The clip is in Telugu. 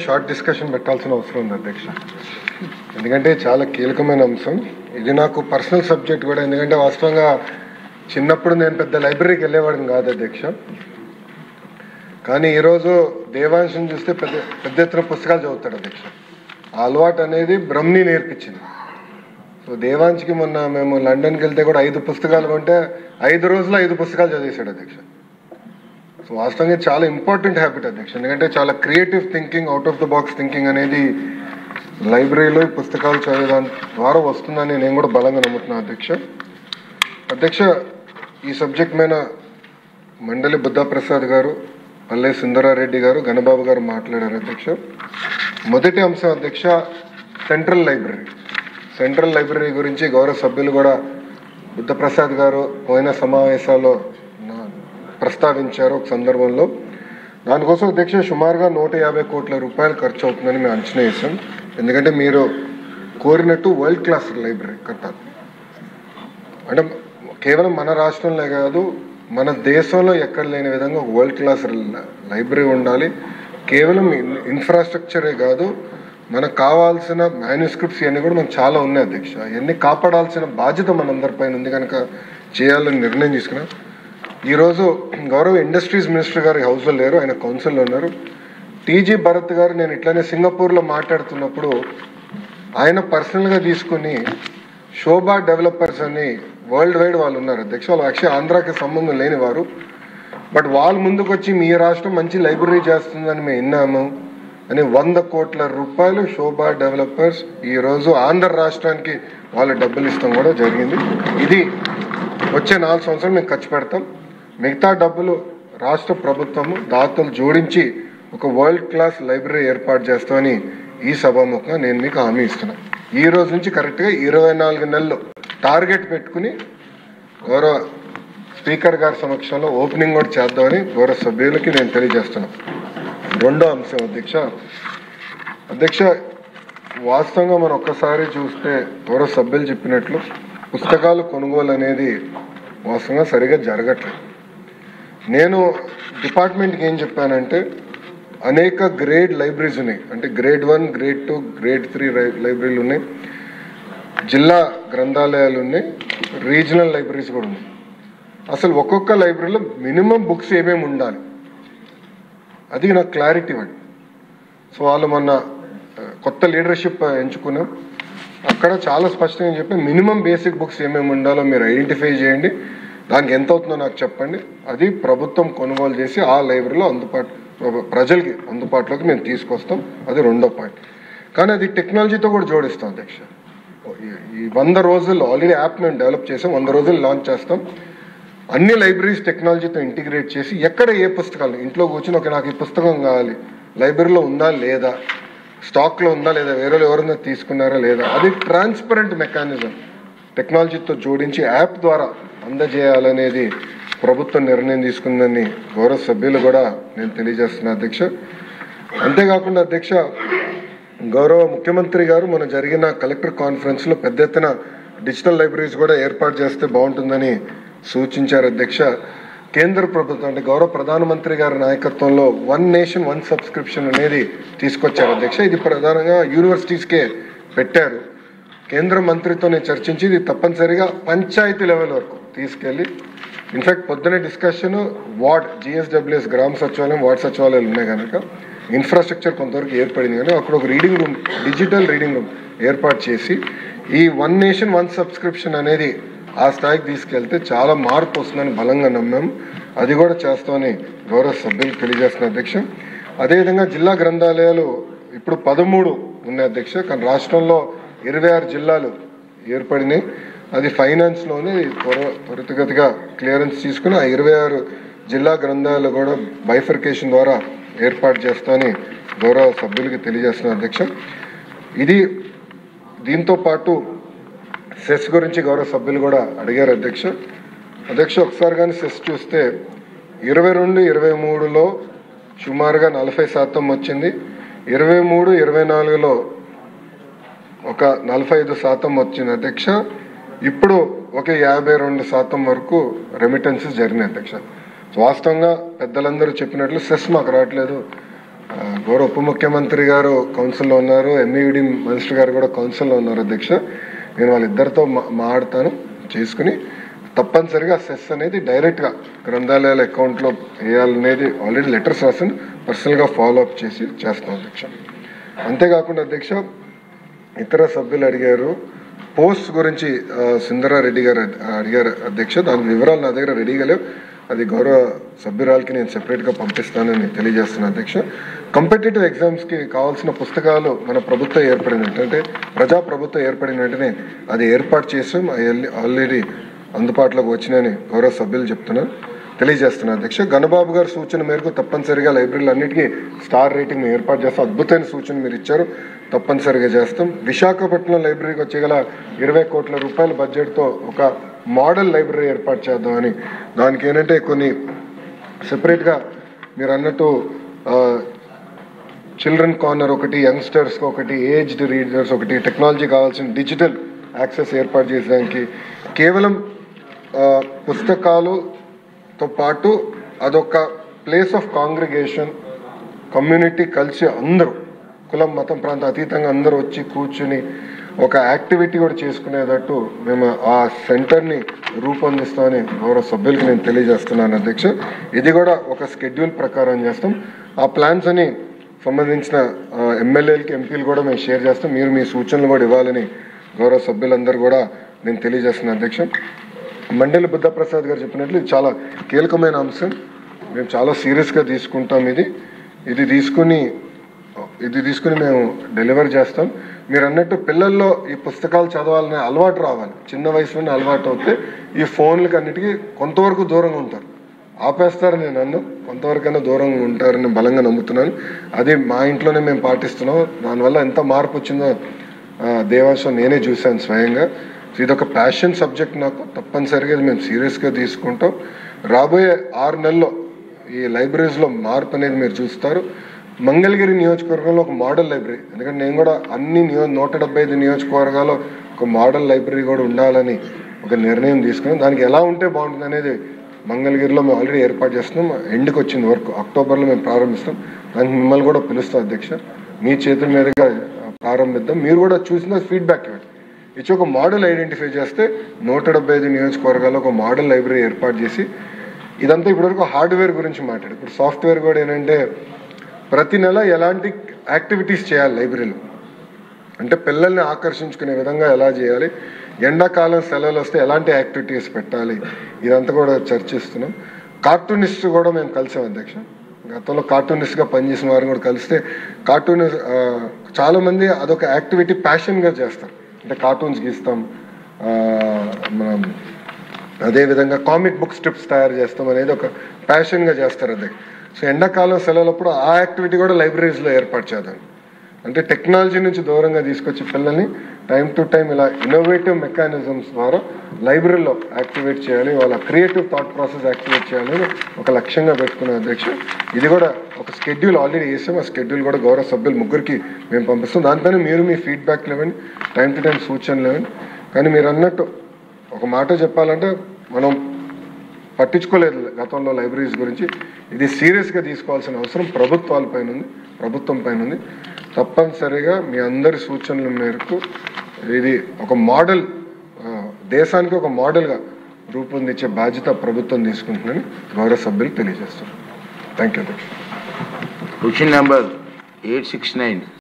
షార్ట్ డిస్కషన్ పెట్టాల్సిన అవసరం ఉంది అధ్యక్ష. ఎందుకంటే చాలా కీలకమైన అంశం ఇది. నాకు పర్సనల్ సబ్జెక్ట్ కూడా. ఎందుకంటే వాస్తవంగా చిన్నప్పుడు నేను పెద్ద లైబ్రరీకి వెళ్ళేవాడిని కాదు అధ్యక్ష. కానీ ఈరోజు దేవాంశం చూస్తే పెద్ద ఎత్తున పుస్తకాలు చదువుతాడు అధ్యక్ష. ఆ అలవాటు అనేది బ్రహ్మని నేర్పించింది. సో దేవాంశ్కి మొన్న మేము లండన్కి వెళ్తే కూడా 5 పుస్తకాలు కొంటే 5 రోజుల్లో 5 పుస్తకాలు చదివేశాడు అధ్యక్ష. సో వాస్తవంగా చాలా ఇంపార్టెంట్ హ్యాబిట్ అధ్యక్ష. ఎందుకంటే చాలా creative thinking, out of the box thinking అనేది లైబ్రరీలో పుస్తకాలు చదవడం ద్వారా వస్తుందని నేను కూడా బలంగా నమ్ముతున్నాను అధ్యక్ష. ఈ సబ్జెక్ట్ మీద మండలి బుద్ధప్రసాద్ గారు, పల్లె సుందరారెడ్డి గారు, గణబాబు గారు మాట్లాడారు అధ్యక్ష. మొదటి అంశం అధ్యక్ష, సెంట్రల్ లైబ్రరీ గురించి గౌరవ సభ్యులు కూడా బుద్ధప్రసాద్ గారు పోయిన సమావేశాల్లో ప్రస్తావించారు ఒక సందర్భంలో. దానికోసం అధ్యక్ష సుమారుగా 150 కోట్ల రూపాయలు ఖర్చు అవుతుందని మేము అంచనా వేసాం. ఎందుకంటే మీరు కోరినట్టు వరల్డ్ క్లాస్ లైబ్రరీ కట్టాలి. అంటే కేవలం మన రాష్ట్రంలో కాదు, మన దేశంలో ఎక్కడ లేని విధంగా ఒక వరల్డ్ క్లాస్ లైబ్రరీ ఉండాలి. కేవలం ఇన్ఫ్రాస్ట్రక్చరే కాదు, మనకు కావాల్సిన మ్యాన్యుస్క్రిప్ట్స్ ఇవన్నీ కూడా మనకు చాలా ఉన్నాయి అధ్యక్ష. ఇవన్నీ కాపాడాల్సిన బాధ్యత మనందరిపైన ఉంది కనుక చేయాలని నిర్ణయం తీసుకున్నాం. ఈరోజు గౌరవ ఇండస్ట్రీస్ మినిస్టర్ గారు హౌస్లో లేరు, ఆయన కౌన్సిల్లో ఉన్నారు. టీజీ భరత్ గారు నేను ఇట్లానే సింగపూర్లో మాట్లాడుతున్నప్పుడు ఆయన పర్సనల్గా తీసుకుని శోభా డెవలపర్స్ అని వరల్డ్ వైడ్ వాళ్ళు ఉన్నారు అధ్యక్ష. వాళ్ళు యాక్చువల్లీ ఆంధ్రాకి సంబంధం లేని వారు. బట్ వాళ్ళు ముందుకు వచ్చి మీ రాష్ట్రం మంచి లైబ్రరీ చేస్తుందని మేము విన్నాము అని 100 కోట్ల రూపాయలు శోభా డెవలపర్స్ ఈరోజు ఆంధ్ర రాష్ట్రానికి వాళ్ళు డబ్బులు ఇస్తాం కూడా జరిగింది. ఇది వచ్చే 4 సంవత్సరాలు మేము ఖర్చు పెడతాం. మిగతా డబ్బులు రాష్ట్ర ప్రభుత్వము దాతలు జోడించి ఒక వరల్డ్ క్లాస్ లైబ్రరీ ఏర్పాటు చేస్తామని ఈ సభాముఖంగా నేను మీకు హామీ ఇస్తున్నాను. ఈ రోజు నుంచి కరెక్ట్గా 24 నెలలు టార్గెట్ పెట్టుకుని గౌరవ స్పీకర్ గారి సమక్షంలో ఓపెనింగ్ కూడా చేద్దామని గౌరవ సభ్యులకి నేను తెలియజేస్తున్నాను. రెండో అంశం అధ్యక్ష, వాస్తవంగా మనం ఒక్కసారి చూస్తే గౌరవ సభ్యులు చెప్పినట్లు పుస్తకాలు కొనుగోలు అనేది వాస్తవంగా సరిగా జరగట్లేదు. నేను డిపార్ట్మెంట్కి ఏం చెప్పానంటే అనేక గ్రేడ్ లైబ్రరీస్ ఉన్నాయి. అంటే గ్రేడ్ 1, గ్రేడ్ 2, గ్రేడ్ 3 లైబ్రరీలు ఉన్నాయి, జిల్లా గ్రంథాలయాలు ఉన్నాయి, రీజనల్ లైబ్రరీస్ కూడా ఉన్నాయి. అసలు ఒక్కొక్క లైబ్రరీలో మినిమం బుక్స్ ఏమేమి ఉండాలి అది నాకు క్లారిటీ ఇవ్వండి. సో వాళ్ళు మొన్న కొత్త లీడర్షిప్ ఎంచుకున్నాం. అక్కడ చాలా స్పష్టంగా చెప్పి మినిమం బేసిక్ బుక్స్ ఏమేమి ఉండాలో మీరు ఐడెంటిఫై చేయండి, దానికి ఎంత అవుతుందో నాకు చెప్పండి, అది ప్రభుత్వం కొనుగోలు చేసి ఆ లైబ్రరీలో ప్రజలకి అందుబాటులోకి మేము తీసుకొస్తాం. అది రెండో పాయింట్. కానీ అది టెక్నాలజీతో కూడా జోడిస్తాం అధ్యక్ష. ఈ 100 రోజుల్లో ఆల్రెడీ యాప్ మేము డెవలప్ చేసాం, 100 రోజులు లాంచ్ చేస్తాం. అన్ని లైబ్రరీస్ టెక్నాలజీతో ఇంటిగ్రేట్ చేసి ఎక్కడ ఏ పుస్తకాలు ఇంట్లో కూర్చొని నాకు ఈ పుస్తకం కావాలి, లైబ్రరీలో ఉందా లేదా, స్టాక్లో ఉందా లేదా, వేరే ఎవరైనా తీసుకున్నారా లేదా, అది ట్రాన్స్పరెంట్ మెకానిజం టెక్నాలజీతో జోడించి యాప్ ద్వారా అందజేయాలనేది ప్రభుత్వం నిర్ణయం తీసుకుందని గౌరవ సభ్యులు కూడా నేను తెలియజేస్తున్నా అధ్యక్ష. అంతేకాకుండా అధ్యక్ష, గౌరవ ముఖ్యమంత్రి గారు మన జరిగిన కలెక్టర్ కాన్ఫరెన్స్లో పెద్ద ఎత్తున డిజిటల్ లైబ్రరీస్ కూడా ఏర్పాటు చేస్తే బాగుంటుందని సూచించారు అధ్యక్ష. కేంద్ర ప్రభుత్వం అంటే గౌరవ ప్రధానమంత్రి గారి నాయకత్వంలో 1 నేషన్ 1 సబ్స్క్రిప్షన్ అనేది తీసుకొచ్చారు అధ్యక్ష. ఇది ప్రధానంగా యూనివర్సిటీస్కే పెట్టారు. కేంద్ర మంత్రితో నేను చర్చించి ఇది తప్పనిసరిగా పంచాయతీ లెవెల్ వరకు తీసుకెళ్ళి, ఇన్ఫాక్ట్ పొద్దునే డిస్కషన్ వార్డ్ GSWS గ్రామ సచివాలయం, వార్డ్ సచివాలయాలు ఉన్నాయి కనుక ఇన్ఫ్రాస్ట్రక్చర్ కొంతవరకు ఏర్పడింది. కానీ అక్కడ ఒక reading room, digital reading room ఏర్పాటు చేసి ఈ 1 నేషన్ 1 సబ్స్క్రిప్షన్ అనేది ఆ స్థాయికి తీసుకెళ్తే చాలా మార్పు వస్తుందని బలంగా నమ్మాం. అది కూడా చేస్తామని గౌరవ సభ్యులకు తెలియజేస్తున్న అధ్యక్ష. అదేవిధంగా జిల్లా గ్రంథాలయాలు ఇప్పుడు 13 ఉన్నాయి అధ్యక్ష. కానీ రాష్ట్రంలో 26 జిల్లాలు ఏర్పడినాయి. అది ఫైనాన్స్లోనే త్వరితగతిగా క్లియరెన్స్ తీసుకుని ఆ 26 జిల్లా గ్రంథాలయాలు కూడా బైఫర్కేషన్ ద్వారా ఏర్పాటు చేస్తామని గౌరవ సభ్యులకి తెలియజేస్తున్న అధ్యక్ష. దీంతో పాటు సెస్ గురించి గౌరవ సభ్యులు కూడా అడిగారు అధ్యక్ష. ఒకసారి కానీ సెస్ చూస్తే 22-23లో సుమారుగా 40% వచ్చింది, 23-24లో ఒక 45% వచ్చింది అధ్యక్ష. ఇప్పుడు ఒక 52% వరకు రెమిటెన్సెస్ జరిగినాయి అధ్యక్ష. వాస్తవంగా పెద్దలందరూ చెప్పినట్లు సెస్ మాకు రావట్లేదు, గౌరవ ఉప ముఖ్యమంత్రి గారు కౌన్సిల్లో ఉన్నారు, ఎంఈడి మినిస్టర్ గారు కూడా కౌన్సిల్లో ఉన్నారు అధ్యక్ష. నేను వాళ్ళిద్దరితో మాట్లాడతాను చేసుకుని తప్పనిసరిగా సెస్ అనేది డైరెక్ట్గా గ్రంథాలయాల అకౌంట్లో వేయాలనేది ఆల్రెడీ లెటర్స్ రాసి పర్సనల్గా ఫాలో అప్ చేస్తాం అధ్యక్ష. అంతేకాకుండా అధ్యక్ష ఇతర సభ్యులు అడిగారు పోస్ట్ గురించి, సుందరారెడ్డి గారు అడిగారు అధ్యక్ష. దాని వివరాలు నా దగ్గర రెడీగా లేవు, అది గౌరవ సభ్యురాలకి నేను సెపరేట్గా పంపిస్తానని తెలియజేస్తున్నాను అధ్యక్ష. కాంపిటేటివ్ ఎగ్జామ్స్కి కావాల్సిన పుస్తకాలు మన ప్రభుత్వం ఏర్పడిన అంటే ప్రజాప్రభుత్వం ఏర్పడిన వెంటనే అది ఏర్పాటు చేసాం, ఆల్రెడీ అందుబాటులోకి వచ్చినాయని గౌరవ సభ్యులు తెలియజేస్తున్నాను అధ్యక్ష. గణబాబు గారి సూచన మేరకు తప్పనిసరిగా లైబ్రరీలు అన్నిటికీ స్టార్ రేటింగ్ ఏర్పాటు చేస్తాం. అద్భుతమైన సూచన మీరు ఇచ్చారు, తప్పనిసరిగా చేస్తాం. విశాఖపట్నం లైబ్రరీకి వచ్చేగల 20 కోట్ల రూపాయల బడ్జెట్తో ఒక మోడల్ లైబ్రరీ ఏర్పాటు చేద్దామని, దానికి ఏంటంటే కొన్ని సెపరేట్గా మీరు అన్నట్టు చిల్డ్రన్ కార్నర్ ఒకటి, యంగ్స్టర్స్కి ఒకటి, ఏజ్డ్ రీడర్స్ ఒకటి, టెక్నాలజీ కావాల్సిన డిజిటల్ యాక్సెస్ ఏర్పాటు చేసేదానికి కేవలం పుస్తకాలతో పాటు అదొక ప్లేస్ ఆఫ్ కాంగ్రిగేషన్, కమ్యూనిటీ కలిసి అందరూ కులం మతం ప్రాంత అతీతంగా అందరూ వచ్చి కూర్చుని ఒక యాక్టివిటీ కూడా చేసుకునేటట్టు మేము ఆ సెంటర్ని రూపొందిస్తామని గౌరవ సభ్యులకి నేను తెలియజేస్తున్నాను అధ్యక్ష. ఇది కూడా ఒక స్కెడ్యూల్ ప్రకారం చేస్తాం. ఆ ప్లాన్స్ అని సంబంధించిన ఎమ్మెల్యేలకి ఎంపీలు కూడా మేము షేర్ చేస్తాం. మీరు మీ సూచనలు కూడా ఇవ్వాలని గౌరవ సభ్యులందరూ కూడా నేను తెలియజేస్తున్నాను అధ్యక్ష. మండలి బుద్ధప్రసాద్ గారు చెప్పినట్లు ఇది చాలా కీలకమైన అంశం, మేము చాలా సీరియస్గా తీసుకుంటాం. ఇది తీసుకుని మేము డెలివర్ చేస్తాం. మీరు అన్నట్టు పిల్లల్లో ఈ పుస్తకాలు చదవాలనే అలవాటు రావాలి, చిన్న వయసులోనే అలవాటు అవుతే ఈ ఫోన్లకి అన్నిటికీ కొంతవరకు దూరంగా ఉంటారు. ఆపేస్తారు నేను అన్ను, కొంతవరకైనా దూరంగా ఉంటారని బలంగా నమ్ముతున్నాను. అది మా ఇంట్లోనే మేము పాటిస్తున్నాం. దానివల్ల ఎంత మార్పు వచ్చిందో దేవాంశం నేనే చూశాను స్వయంగా. ఇది ఒక ప్యాషన్ సబ్జెక్ట్ నాకు, తప్పనిసరిగా మేము సీరియస్గా తీసుకుంటాం. రాబోయే 6 నెలల్లో ఈ లైబ్రరీస్లో మార్పు అనేది మీరు చూస్తారు. మంగళగిరి నియోజకవర్గంలో ఒక మోడల్ లైబ్రరీ, ఎందుకంటే నేను కూడా అన్ని 175 నియోజకవర్గాల్లో ఒక మోడల్ లైబ్రరీ కూడా ఉండాలని ఒక నిర్ణయం తీసుకున్నాం. దానికి ఎలా ఉంటే బాగుంటుంది అనేది మంగళగిరిలో మేము ఆల్రెడీ ఏర్పాటు చేస్తున్నాం. ఎండ్కి వచ్చింది వర్క్, అక్టోబర్లో మేము ప్రారంభిస్తాం. దానికి మిమ్మల్ని కూడా పిలుస్తాం అధ్యక్ష, మీ చేతుల మీదుగా ప్రారంభిద్దాం. మీరు కూడా చూసిన ఫీడ్బ్యాక్ ఇవ్వండి. ఇచ్చి ఒక మోడల్ ఐడెంటిఫై చేస్తే 175 నియోజకవర్గాల్లో ఒక మోడల్ లైబ్రరీ ఏర్పాటు చేసి, ఇదంతా ఇప్పటివరకు హార్డ్వేర్ గురించి మాట్లాడు. ఇప్పుడు సాఫ్ట్వేర్ కూడా ఏంటంటే ప్రతి నెల ఎలాంటి యాక్టివిటీస్ చేయాలి లైబ్రరీలో, అంటే పిల్లల్ని ఆకర్షించుకునే విధంగా ఎలా చేయాలి, ఎండాకాలం సెలవులు వస్తే ఎలాంటి యాక్టివిటీస్ పెట్టాలి, ఇదంతా కూడా చర్చిస్తున్నాం. కార్టూనిస్ట్ కూడా మేము కలిసాం అధ్యక్ష. గతంలో కార్టూనిస్ట్గా పనిచేసిన వారిని కూడా కలిస్తే చాలామంది అదొక యాక్టివిటీ ప్యాషన్గా చేస్తారు, అంటే కార్టూన్స్ గీస్తాం, మనం అదేవిధంగా కామిక్ బుక్ స్ట్రిప్స్ తయారు చేస్తాం అనేది ఒక ప్యాషన్గా చేస్తారు అధ్యక్ష. సో ఎండాకాలం సెలవులప్పుడు ఆ యాక్టివిటీ కూడా లైబ్రరీస్లో ఏర్పాటు చేద్దాం. అంటే టెక్నాలజీ నుంచి దూరంగా తీసుకొచ్చి పిల్లల్ని టైం టు టైం ఇలా ఇన్నోవేటివ్ మెకానిజమ్స్ ద్వారా లైబ్రరీలో యాక్టివేట్ చేయాలి, వాళ్ళ క్రియేటివ్ థాట్ ప్రాసెస్ యాక్టివేట్ చేయాలని ఒక లక్ష్యంగా పెట్టుకునే అధ్యక్ష. ఇది కూడా ఒక స్కెడ్యూల్ ఆల్రెడీ వేసాం, ఆ స్కెడ్యూల్ కూడా గౌరవ సభ్యులు 3కి మేము పంపిస్తాం. దానిపైన మీరు మీ ఫీడ్బ్యాక్లు ఇవ్వండి, టైం టు టైం సూచనలు ఇవ్వండి. కానీ మీరు అన్నట్టు ఒక మాట చెప్పాలంటే మనం పట్టించుకోలేదు గతంలో లైబ్రరీస్ గురించి. ఇది సీరియస్గా తీసుకోవాల్సిన అవసరం ప్రభుత్వం పైన ఉంది. తప్పనిసరిగా మీ అందరి సూచనల మేరకు ఇది ఒక మోడల్, దేశానికి ఒక మోడల్గా రూపొందించే బాధ్యత ప్రభుత్వం తీసుకుంటుందని గౌరవ సభ్యులు తెలియజేస్తున్నారు. Thank you. Question number 869.